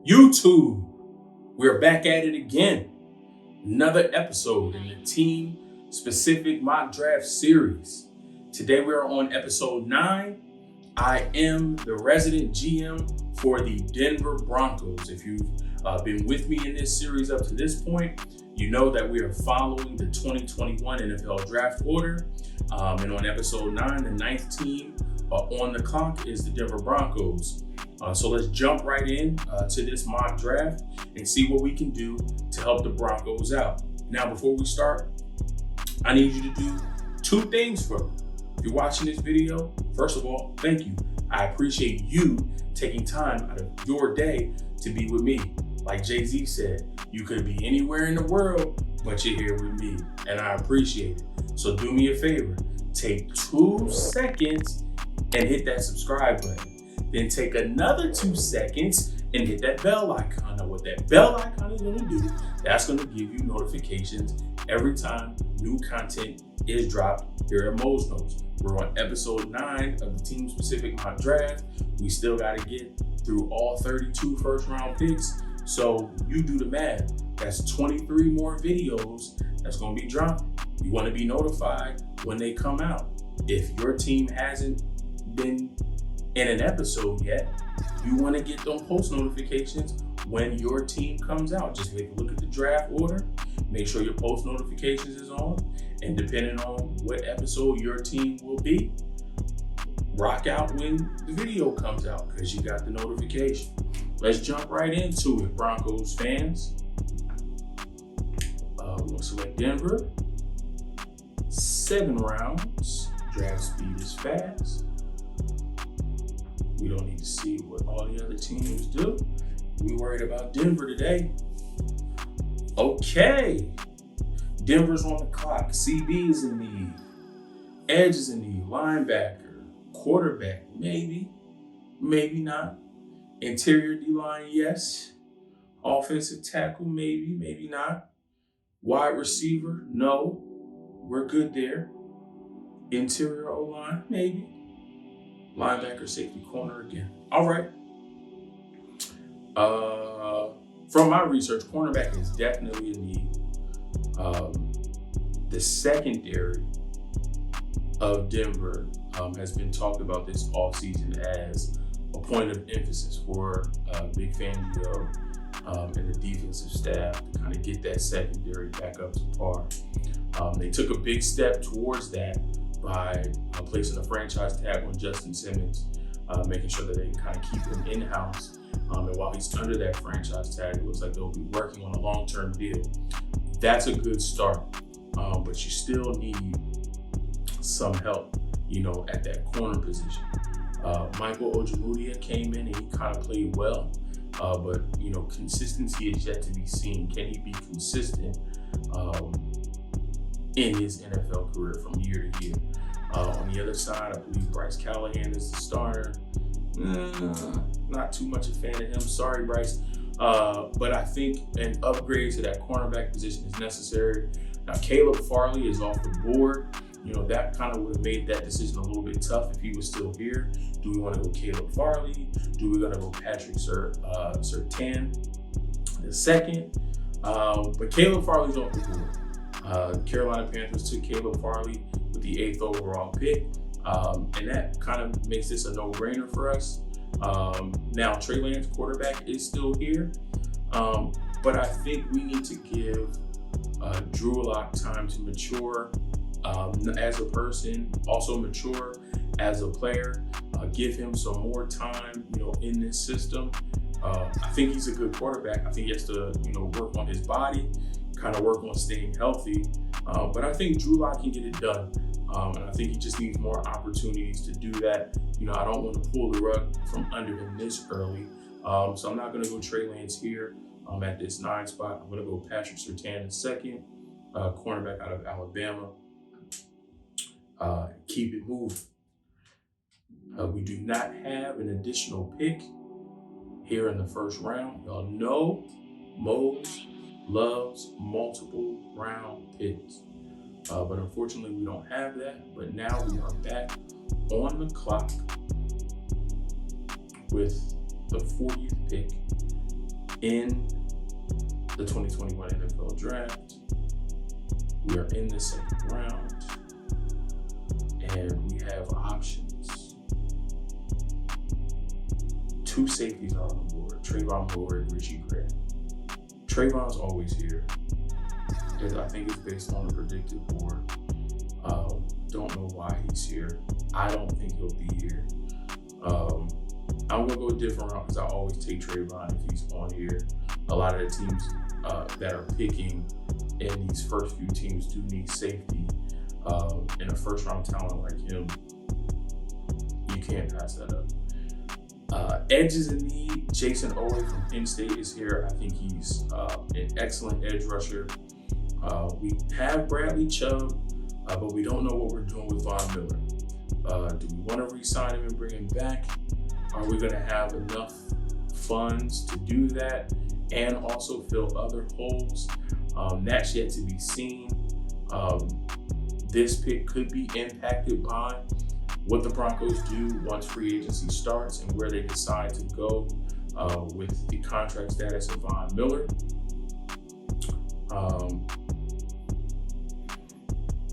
YouTube, we're back at it again. Another episode in the team-specific mock draft series. Today we're on episode 9. I am the resident GM for the Denver Broncos. If you've been with me in this series up to this point, you know that we are following the 2021 NFL draft order. And on episode 9, the 9th team on the clock is the Denver Broncos. So let's jump right in to this mock draft and see what we can do to help the Broncos out. Now, before we start, I need you to do 2 things for me. If you're watching this video, first of all, thank you. I appreciate you taking time out of your day to be with me. Like Jay-Z said, you could be anywhere in the world, but you're here with me, and I appreciate it. So do me a favor, take 2 seconds and hit that subscribe button. Then take another 2 seconds and hit that bell icon. Now what that bell icon is gonna do, that's gonna give you notifications every time new content is dropped here at Mose Knows. We're on episode 9 of the team-specific mock draft. We still gotta get through all 32 first-round picks. So you do the math. That's 23 more videos that's gonna be dropping. You wanna be notified when they come out. If your team hasn't been in an episode yet, you want to get those post notifications when your team comes out. Just take a look at the draft order, make sure your post notifications is on, and depending on what episode your team will be, rock out when the video comes out because you got the notification. Let's jump right into it, Broncos fans. We're going to select Denver. 7 rounds. Draft speed is fast. We don't need to see what all the other teams do. We worried about Denver today. Okay. Denver's on the clock. CB is in need. Edge is in need. Linebacker. Quarterback, maybe. Maybe not. Interior D-line, yes. Offensive tackle, maybe. Maybe not. Wide receiver, no. We're good there. Interior O-line, maybe. Linebacker, safety, corner again. All right. From my research, cornerback is definitely a need. The secondary of Denver has been talked about this offseason as a point of emphasis for Big Fangio and the defensive staff to kind of get that secondary back up to par. They took a big step towards that by placing a franchise tag on Justin Simmons, making sure that they can kind of keep him in-house. And while he's under that franchise tag, it looks like they'll be working on a long-term deal. That's a good start, but you still need some help, at that corner position. Michael Ojemudia came in and he kind of played well, but, consistency is yet to be seen. Can he be consistent in his NFL career from year to year? On the other side, I believe Bryce Callahan is the starter. Not too much a fan of him. Sorry, Bryce. But I think an upgrade to that cornerback position is necessary. Now, Caleb Farley is off the board. That kind of would have made that decision a little bit tough if he was still here. Do we want to go Caleb Farley? Do we want to go Patrick Surtain the second? But Caleb Farley's off the board. Carolina Panthers took Caleb Farley with the 8th overall pick. And that kind of makes this a no-brainer for us. Now, Trey Lance, quarterback, is still here. But I think we need to give Drew Lock time to mature as a person, also mature as a player. Give him some more time, in this system. I think he's a good quarterback. I think he has to, work on his body, kind of work on staying healthy. But I think Drew Lock can get it done. And I think he just needs more opportunities to do that. I don't want to pull the rug from under him this early. So I'm not going to go Trey Lance here at this 9 spot. I'm going to go Patrick Surtain in second, cornerback out of Alabama. Keep it moving. We do not have an additional pick here in the first round. Y'all know Mose loves multiple round picks. But unfortunately, we don't have that. But now we are back on the clock with the 40th pick in the 2021 NFL Draft. We are in the second round, and we have options. 2 safeties are on the board: Trayvon Moore and Richie Grant. Trayvon's always here. I think it's based on a predicted board. Don't know why he's here. I don't think he'll be here. I'm gonna go a different route because I always take Trayvon if he's on here. A lot of the teams that are picking in these first few teams do need safety. And a first round talent like him, you can't pass that up. Edges in need. Jason Owe from Penn State is here. I think he's an excellent edge rusher. We have Bradley Chubb, but we don't know what we're doing with Von Miller. Do we want to re-sign him and bring him back? Are we going to have enough funds to do that and also fill other holes? That's yet to be seen. This pick could be impacted by what the Broncos do once free agency starts and where they decide to go with the contract status of Von Miller.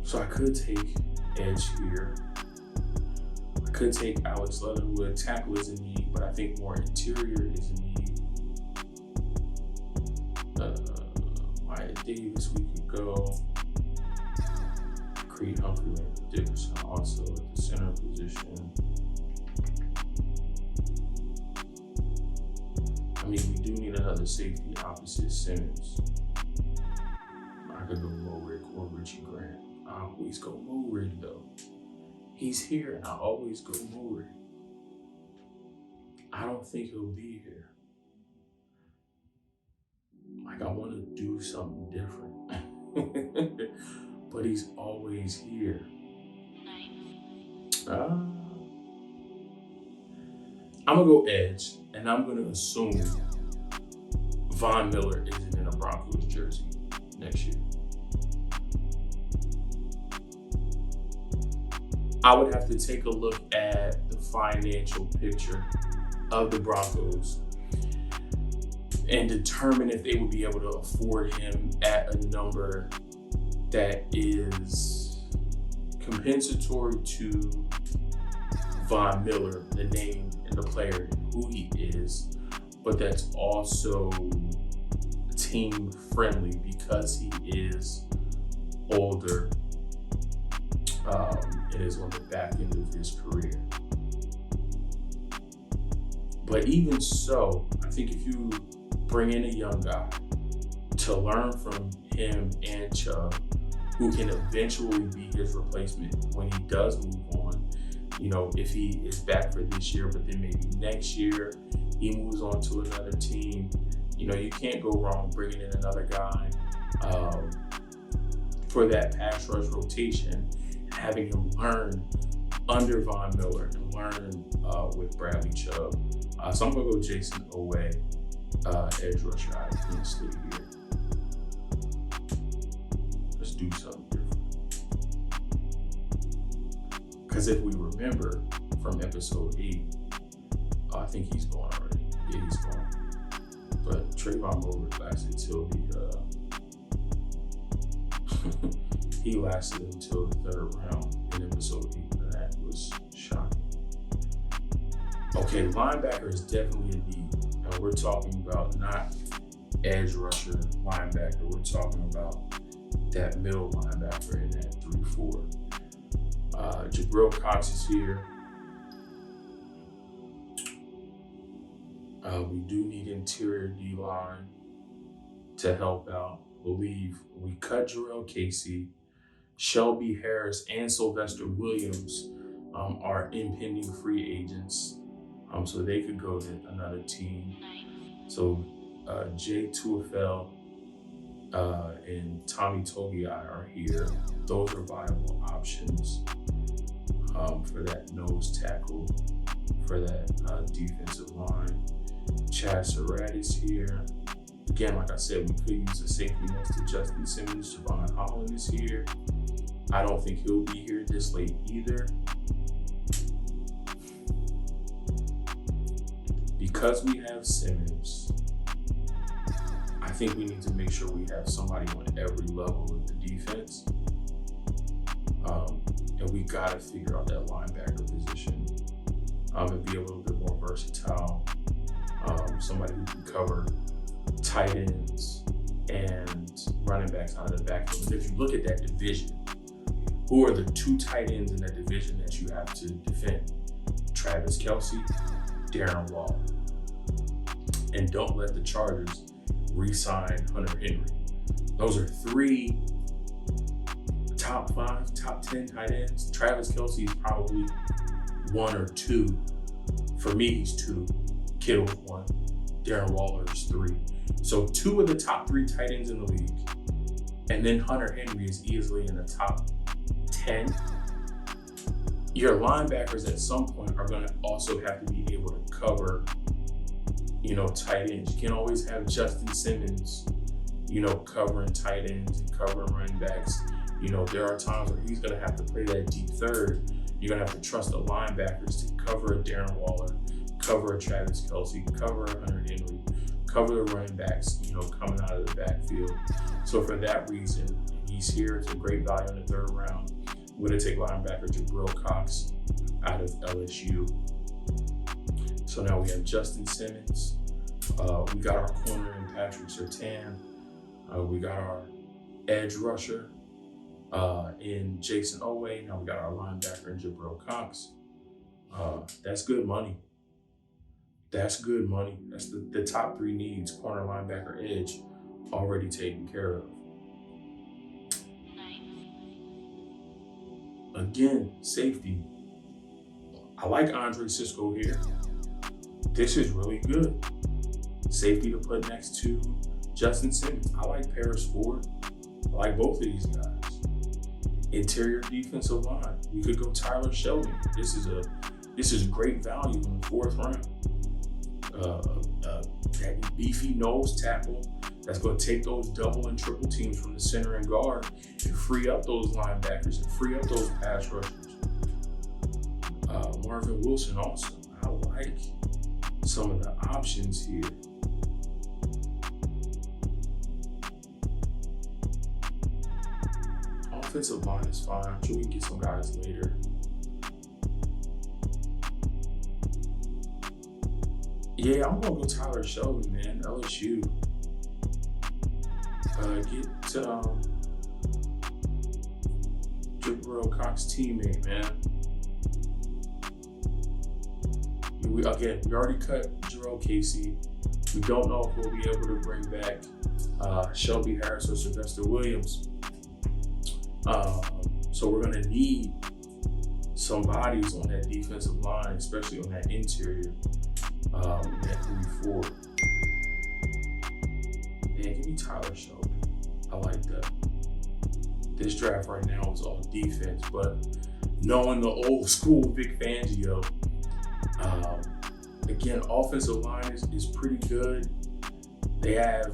So I could take edge here. I could take Alex Leatherwood. Tackle is in need, but I think more interior is in need. Wyatt Davis, we could go. Creed Humphrey, Landon Dickerson also at the center position. I mean, we do need another safety opposite Simmons. I could go Moe or Richie Grant. I always go Moe though. He's here and I always go Moe. I don't think he'll be here. Like, I want to do something different. But he's always here. I'm gonna go edge, and I'm gonna assume Von Miller isn't in a Broncos jersey next year. I would have to take a look at the financial picture of the Broncos and determine if they would be able to afford him at a number that is compensatory to Von Miller, the name and the player and who he is, but that's also team friendly because he is older and is on the back end of his career. But even so, I think if you bring in a young guy to learn from him and Chubb, who can eventually be his replacement when he does move on, you know, if he is back for this year, but then maybe next year he moves on to another team, you know, you can't go wrong bringing in another guy for that pass rush rotation, having him learn under Von Miller and learn with Bradley Chubb. So I'm gonna go Jason Owe, edge rusher out of Penn State here. Let's do something different. Because if we remember from episode 8, I think he's gone already. Yeah, he's gone. But Trayvon Moore lasted till he lasted until the 3rd round in episode 8, and that was shocking. Okay, linebacker is definitely a need. And we're talking about not edge rusher linebacker. We're talking about that middle linebacker in that 3-4. Jabril Cox is here. We do need interior D-line to help out. Believe we cut Jarrell Casey, Shelby Harris, and Sylvester Williams are impending free agents. So they could go to another team. So Jay Tuafel and Tommy Togiai are here. Those are viable options for that nose tackle, for that defensive line. Chad Surratt is here. Again, like I said, we could use a safety next to Justin Simmons. Javon Holland is here. I don't think he'll be here this late either. Because we have Simmons, I think we need to make sure we have somebody on every level of the defense. And we got to figure out that linebacker position and be a little bit more versatile. Somebody who can cover tight ends and running backs out of the backfield. And if you look at that division, who are the 2 tight ends in that division that you have to defend? Travis Kelce, Darren Waller. And don't let the Chargers re-sign Hunter Henry. Those are 3 top 5, top 10 tight ends. Travis Kelce is probably 1 or 2. For me, he's 2. Kittle 1. Darren Waller is 3. So 2 of the top 3 tight ends in the league. And then Hunter Henry is easily in the top 10. Your linebackers at some point are going to also have to be able to cover, tight ends. You can't always have Justin Simmons, covering tight ends and covering running backs. There are times where he's going to have to play that deep third. You're going to have to trust the linebackers to cover a Darren Waller, cover a Travis Kelce, cover a Hunter Henry, cover the running backs, coming out of the backfield. So for that reason, he's here. It's a great value in the 3rd round. I'm going to take linebacker Jabril Cox out of LSU. So now we have Justin Simmons. We got our corner in Patrick Surtain. We got our edge rusher in Jason Owe. Now we got our linebacker in Jabril Cox. That's good money. That's good money. That's the top 3 needs, corner, linebacker, edge, already taken care of. Again, safety. I like Andre Cisco here. This is really good. Safety to put next to Justin Simmons. I like Paris Ford. I like both of these guys. Interior defensive line. We could go Tyler Sheldon. This is great value in the 4th round. That beefy nose tackle that's going to take those double and triple teams from the center and guard and free up those linebackers and free up those pass rushers. Marvin Wilson also. I like some of the options here. Offensive line is fine. I'm sure we can get some guys later. Yeah, I'm going to go Tyler Sheldon, man. LSU. Get Jabril Cox teammate, man. We already cut Jerome Casey. We don't know if we'll be able to bring back Shelby Harris or Sylvester Williams. So we're going to need some bodies on that defensive line, especially on that interior, in that 3-4. Man, give me Tyler Sheldon. I like that. This draft right now is all defense, but knowing the old school Vic Fangio, again, offensive line is pretty good. They have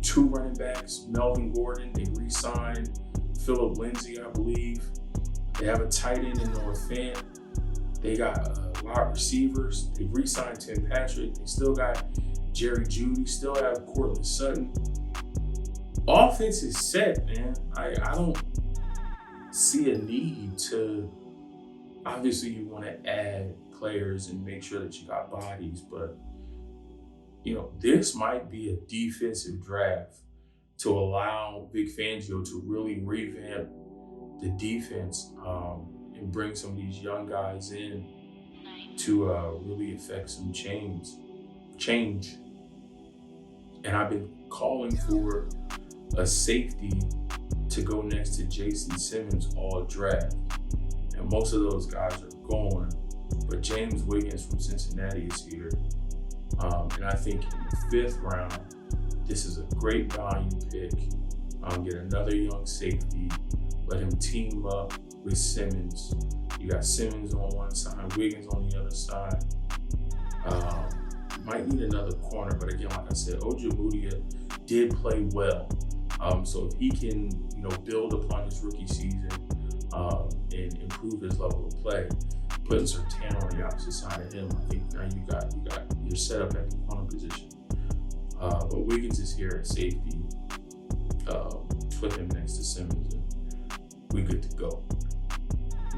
2 running backs, Melvin Gordon. They re-signed Phillip Lindsay, I believe. They have a tight end in Noah Fant. They got wide receivers. They re-signed Tim Patrick. They still got Jerry Jeudy. Still have Cortland Sutton. Offense is set, man. I don't see a need to. Obviously, you want to add players and make sure that you got bodies, but this might be a defensive draft to allow Vic Fangio to really revamp the defense and bring some of these young guys in to really affect some change. And I've been calling for a safety to go next to Jason Simmons all draft. And most of those guys are gone, but James Wiggins from Cincinnati is here. And I think in the 5th round, this is a great value pick. Get another young safety, let him team up with Simmons. You got Simmons on one side, Wiggins on the other side. Might need another corner, but again, like I said, Ojemudia did play well. So if he can, build upon his rookie season and improve his level of play, putting Surtain on the opposite side of him, I think now you got you're set up at the corner position. But Wiggins is here at safety. Put him next to Simmons, and we good to go.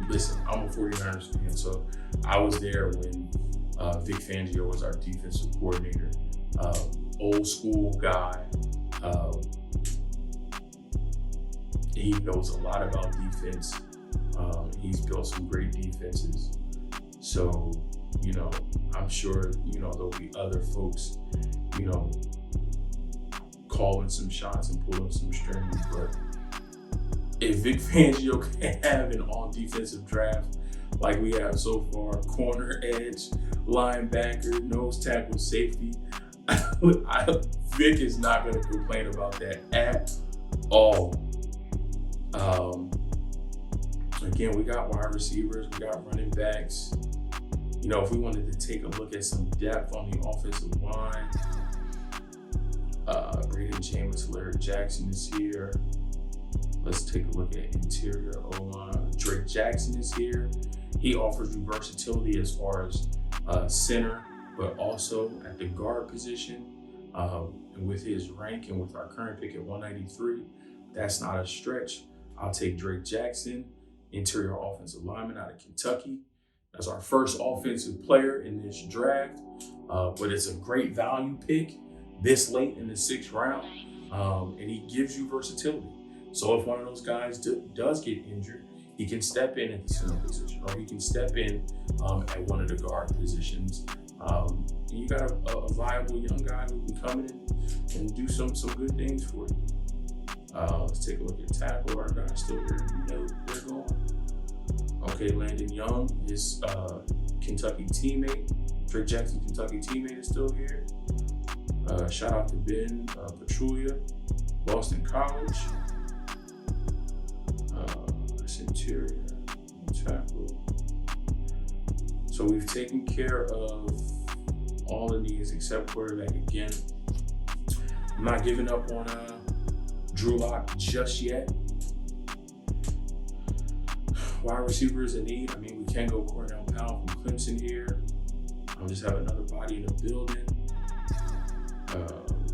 Listen, I'm a 49ers fan, so I was there when Vic Fangio was our defensive coordinator. Old school guy. He knows a lot about defense. He's built some great defenses. So, I'm sure, there'll be other folks, calling some shots and pulling some strings. But if Vic Fangio can have an all-defensive draft like we have so far, corner, edge, linebacker, nose tackle, safety, Vic is not going to complain about that at all. Again, we got wide receivers, we got running backs. If we wanted to take a look at some depth on the offensive line, Braden James, Larry Jackson is here. Let's take a look at interior O-line. Drake Jackson is here. He offers you versatility as far as center, but also at the guard position. And with his rank and with our current pick at 193, that's not a stretch. I'll take Drake Jackson, interior offensive lineman out of Kentucky. That's our first offensive player in this draft, but it's a great value pick this late in the 6th round, and he gives you versatility. So if one of those guys does get injured, he can step in at the center position, or he can step in at one of the guard positions. And you got a viable young guy who can come in and do some good things for you. Let's take a look at tackle. Our guy's still here. They're going. Okay, Landon Young, his Kentucky teammate, Drake Jackson, Kentucky teammate, is still here. Shout out to Ben Petrulia, Boston College. That's interior tackle. So we've taken care of all of these except quarterback again. I'm not giving up on Drew Lock just yet. Wide receivers in need. We can go Cornell Powell from Clemson here. I'll just have another body in the building.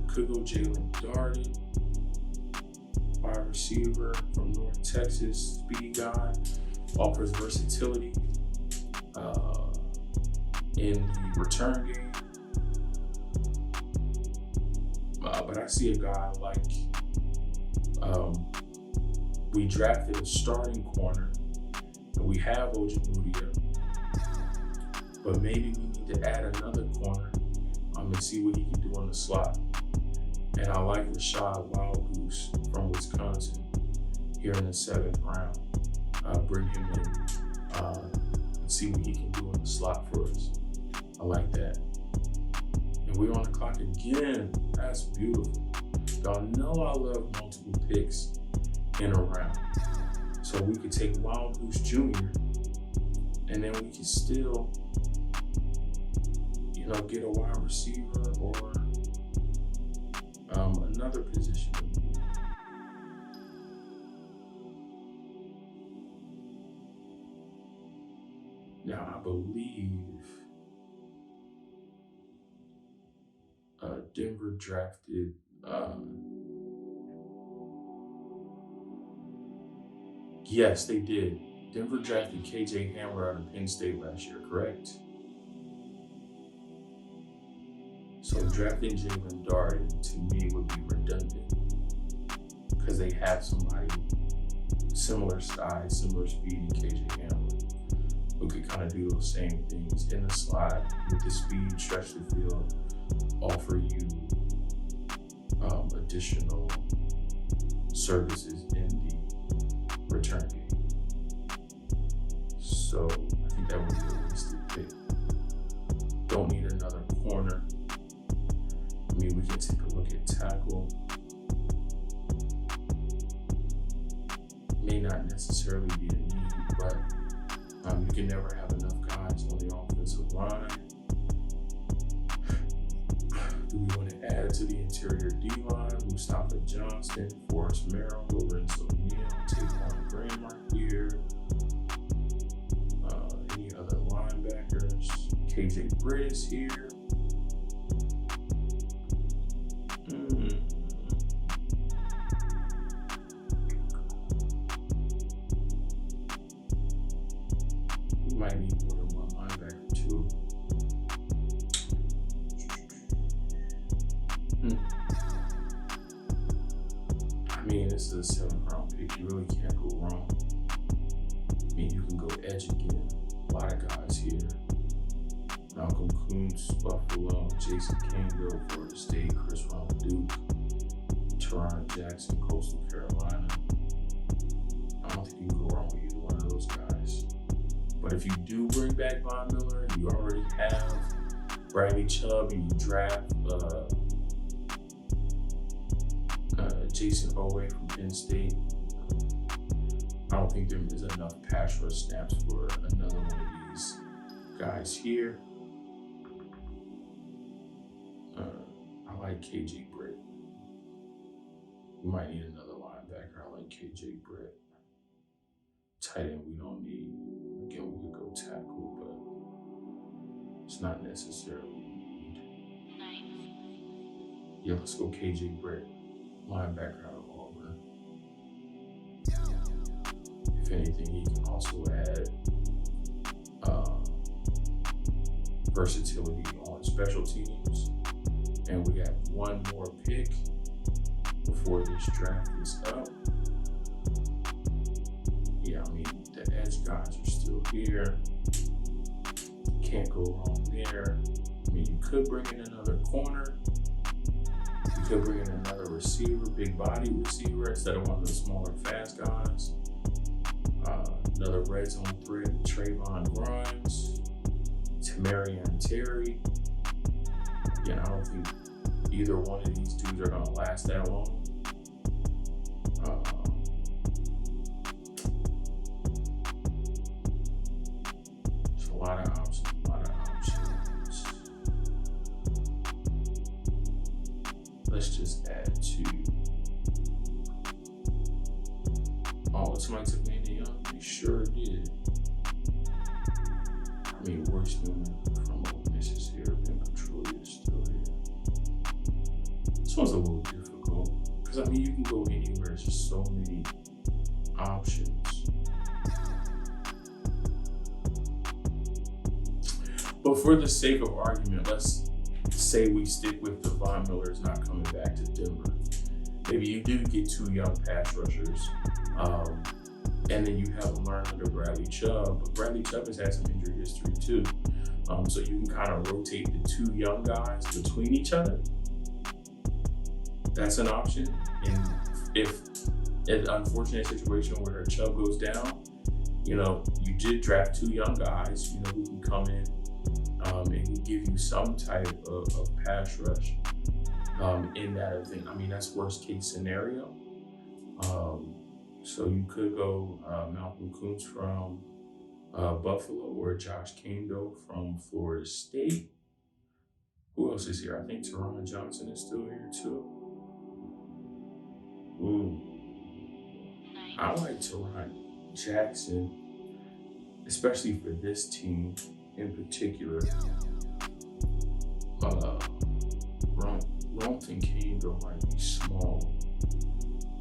Could go Jalen Darden, wide receiver from North Texas, speedy guy, offers versatility in the return game. But I see a guy like we drafted a starting corner, and we have Ojemudia, but maybe we need to add another corner and see what he can do on the slot. And I like Rashad Wildgoose from Wisconsin here in the 7th round. Bring him in and see what he can do on the slot for us. I like that. And we're on the clock again. That's beautiful. Y'all know I love multiple picks in a round. So we could take Wildgoose Jr. and then we can still, get a wide receiver or another position. Now, I believe Denver drafted yes, they did. Denver drafted KJ Hamler out of Penn State last year, correct? So drafting Jalen Darden to me would be redundant because they have somebody similar size, similar speed in KJ Hamler who could kind of do those same things in the slot with the speed, stretch the field, offer you additional services in the return game. So I think that would be a realistic pick. Don't need another corner. We can take a look at tackle. May not necessarily be a need, but you can never have enough guys on the offensive line. Do we want to add to the interior D-line? Mustafa Johnson, Forrest Merrill, Lorenzo Neal, Taquan Graham right here. Any other linebackers? KJ Britt is here. might need more than one linebacker too. I mean, this is a 7th round pick. You really can't go wrong. I mean, you can go edge again. A lot of guys here. Malcolm Kuntz, Buffalo, Jason Campbell, Florida State, Chris Ron, Duke, Teron Jackson, Coastal Carolina. I don't think you can go wrong with either one of those guys. But if you do bring back Von Miller, you already have Bradley Chubb, and you draft Jason Owe from Penn State, I don't think there is enough pass rush snaps for another one of these guys here. I like KJ Britt. We might need another linebacker. I like KJ Britt. Tight end we don't need. Again, we could go tackle, but it's not necessarily need. Yeah, let's go KJ Britt, linebacker out of Auburn. If anything, he can also add versatility on special teams. And we have one more pick before this draft is up. Yeah, I mean, the edge guys are still here. Can't go wrong there. I mean, you could bring in another corner. You could bring in another receiver, big body receiver, instead of one of the smaller, fast guys. Another red zone threat, Trayvon Grimes, Tamarian Terry. Again, I don't think either one of these dudes are going to last that long. There's a lot of options. Let's just add two. Oh, somebody took Andy Young? They sure did. I mean, Royce Newman from Ole Miss is here. Ben Petrulli is still here. This one's a little difficult because I mean, you can go anywhere. There's just so many options. But for the sake of argument, let's say we stick with the Von Miller's not coming back to Denver. Maybe you do get two young pass rushers, and then you have them learn under Bradley Chubb. But Bradley Chubb has had some injury history too, so you can kind of rotate the two young guys between each other. That's an option. And if an unfortunate situation where Chubb goes down, you know, you did draft two young guys, you know, who can come in and can give you some type of pass rush in that event. I mean, that's worst case scenario. So you could go Malcolm Kuntz from Buffalo or Josh Campbell from Florida State. Who else is here? I think Teron Johnson is still here too. Ooh. I like Teron Jackson, especially for this team in particular. Rump and Campbell might be small.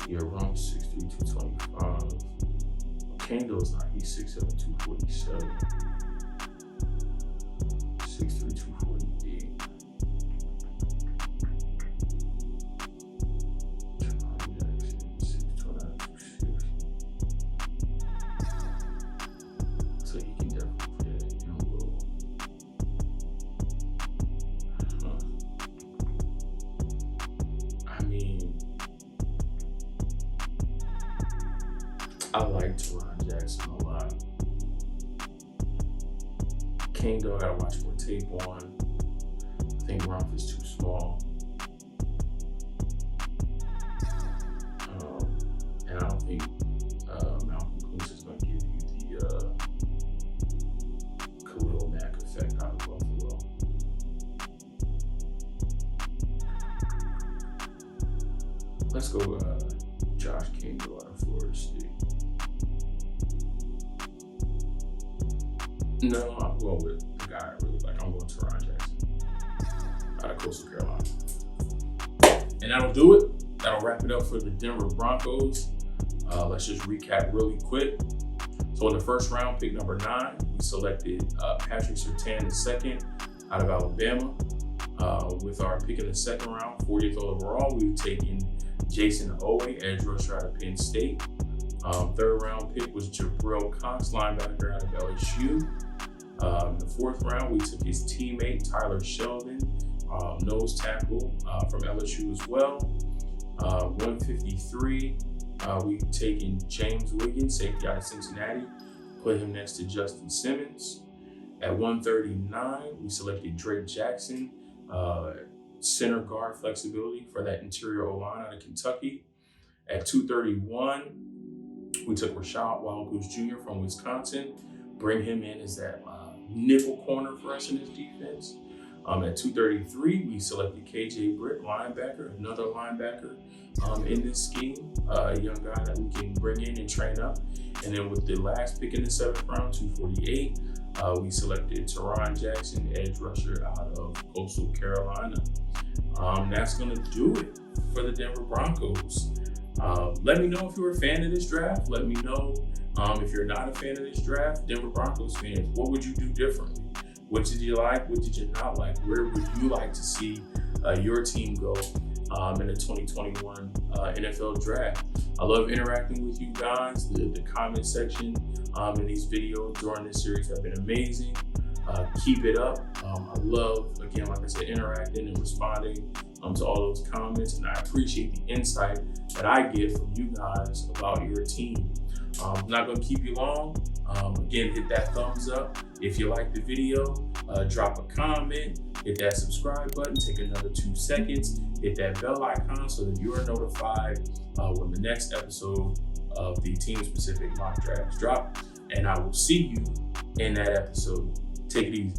Yeah, Rump's 6'3", 225. Campbell's not, he's 6'7", 247. 6'3", 248. So he can definitely play that young role. I mean, I like Teron Jackson a lot. Campbell, I gotta watch more tape on. I think Rump is too small. And I don't think Malcolm Kuntz is going to give you the Khalil Mack effect out of Buffalo. Let's go Josh Campbell out of Florida State. No, I'm going with the guy I really like. I'm going Teron Jackson out of Coastal Carolina. And that'll do it. That'll wrap it up for the Denver Broncos. Let's just recap really quick. So in the first round, pick number 9, we selected Patrick Surtain II out of Alabama. With our pick in the second round, 40th overall, we've taken Jason Owe, edge rusher out of Penn State. Third round pick was Jabril Cox, linebacker out of LSU. In the fourth round, we took his teammate Tyler Sheldon, nose tackle from LSU as well. 153, we've taken James Wiggins, safety out of Cincinnati, put him next to Justin Simmons. At 139, we selected Drake Jackson, center guard flexibility for that interior O-line out of Kentucky. At 231, we took Rashad Wildgoose Jr. from Wisconsin, bring him in as that nickel corner for us in this defense. At 233, we selected KJ Britt, linebacker, another linebacker in this scheme, a young guy that we can bring in and train up. And then with the last pick in the 7th round, 248, we selected Teron Jackson, edge rusher out of Coastal Carolina. That's going to do it for the Denver Broncos. Let me know if you're a fan of this draft. Let me know if you're not a fan of this draft. Denver Broncos fans, what would you do differently? What did you like? What did you not like? Where would you like to see your team go in the 2021 NFL draft? I love interacting with you guys. The comment section in these videos during this series have been amazing. Keep it up. I love, again, like I said, interacting and responding to all those comments, and I appreciate the insight that I get from you guys about your team. I'm not going to keep you long. Again, hit that thumbs up if you like the video. Drop a comment, hit that subscribe button, take another 2 seconds, hit that bell icon so that you are notified when the next episode of the team-specific mock drafts drop. And I will see you in that episode. Take it easy.